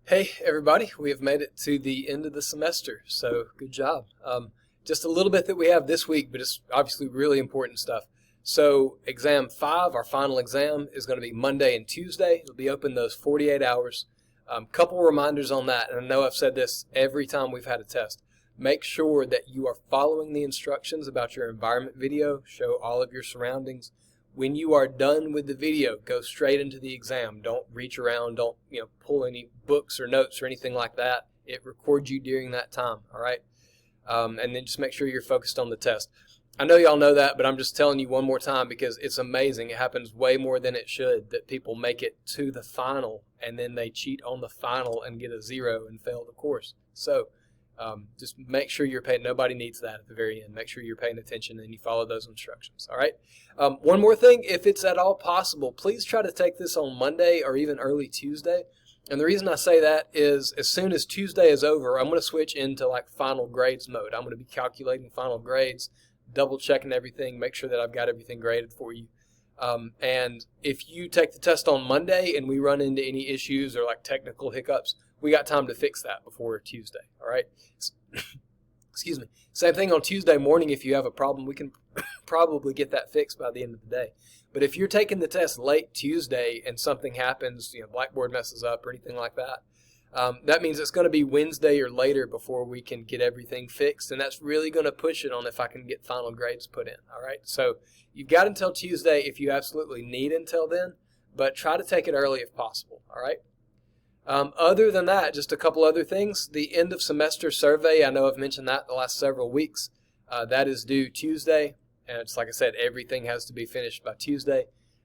Hey everybody, we have made it to the end of the semester, so good job. Just a little bit that we have this week, but it's obviously really important stuff. So exam 5, our final exam, is going to be Monday and Tuesday. It'll be open those 48 hours. Couple reminders on that, and I know I've said this every time we've had a test. Make sure that you are following the instructions about your environment video. Show all of your surroundings. When you are done with the video, go straight into the exam. Don't reach around, don't pull any books or notes or anything like that. It records you during that time, all right? And then just make sure you're focused on the test. I know y'all know that, but I'm just telling you one more time because it's amazing. It happens way more than it should that people make it to the final and then they cheat on the final and get a 0 and fail the course. So just make sure you're paying. Nobody needs that at the very end. Make sure you're paying attention and you follow those instructions. All right. One more thing, if it's at all possible, please try to take this on Monday or even early Tuesday. And the reason I say that is as soon as Tuesday is over, I'm going to switch into like final grades mode. I'm going to be calculating final grades, double checking everything, make sure that I've got everything graded for you. And if you take the test on Monday and we run into any issues or like technical hiccups, we got time to fix that before Tuesday, all right? Excuse me. Same thing on Tuesday morning. If you have a problem, we can probably get that fixed by the end of the day. But if you're taking the test late Tuesday and something happens, Blackboard messes up or anything like that, that means it's going to be Wednesday or later before we can get everything fixed, and that's really going to push it on if I can get final grades put in, all right? So you've got until Tuesday if you absolutely need until then, but try to take it early if possible, all right? Other than that, just a couple other things. The end of semester survey, I know I've mentioned that the last several weeks. That is due Tuesday, and it's like I said, everything has to be finished by Tuesday.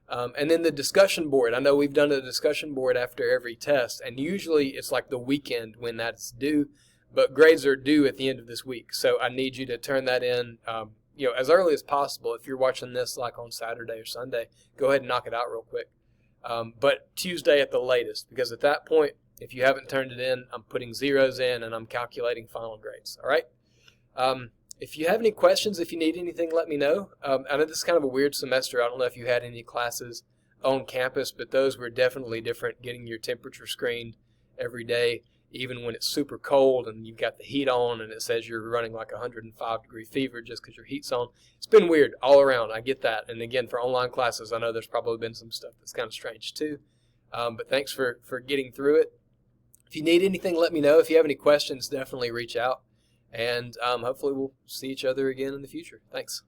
And then the discussion board. I know we've done a discussion board after every test, and usually it's like the weekend when that's due, but grades are due at the end of this week. So I need you to turn that in as early as possible. If you're watching this like on Saturday or Sunday, go ahead and knock it out real quick. But Tuesday at the latest, because at that point, if you haven't turned it in, I'm putting zeros in and I'm calculating final grades. All right. If you have any questions, if you need anything, let me know. I know this is kind of a weird semester. I don't know if you had any classes on campus, but those were definitely different. Getting your temperature screened every day, even when it's super cold and you've got the heat on and it says you're running like 105-degree fever just because your heat's on. It's been weird all around. I get that. And again, for online classes, I know there's probably been some stuff that's kind of strange too. But thanks for getting through it. If you need anything, let me know. If you have any questions, definitely reach out. And hopefully we'll see each other again in the future. Thanks.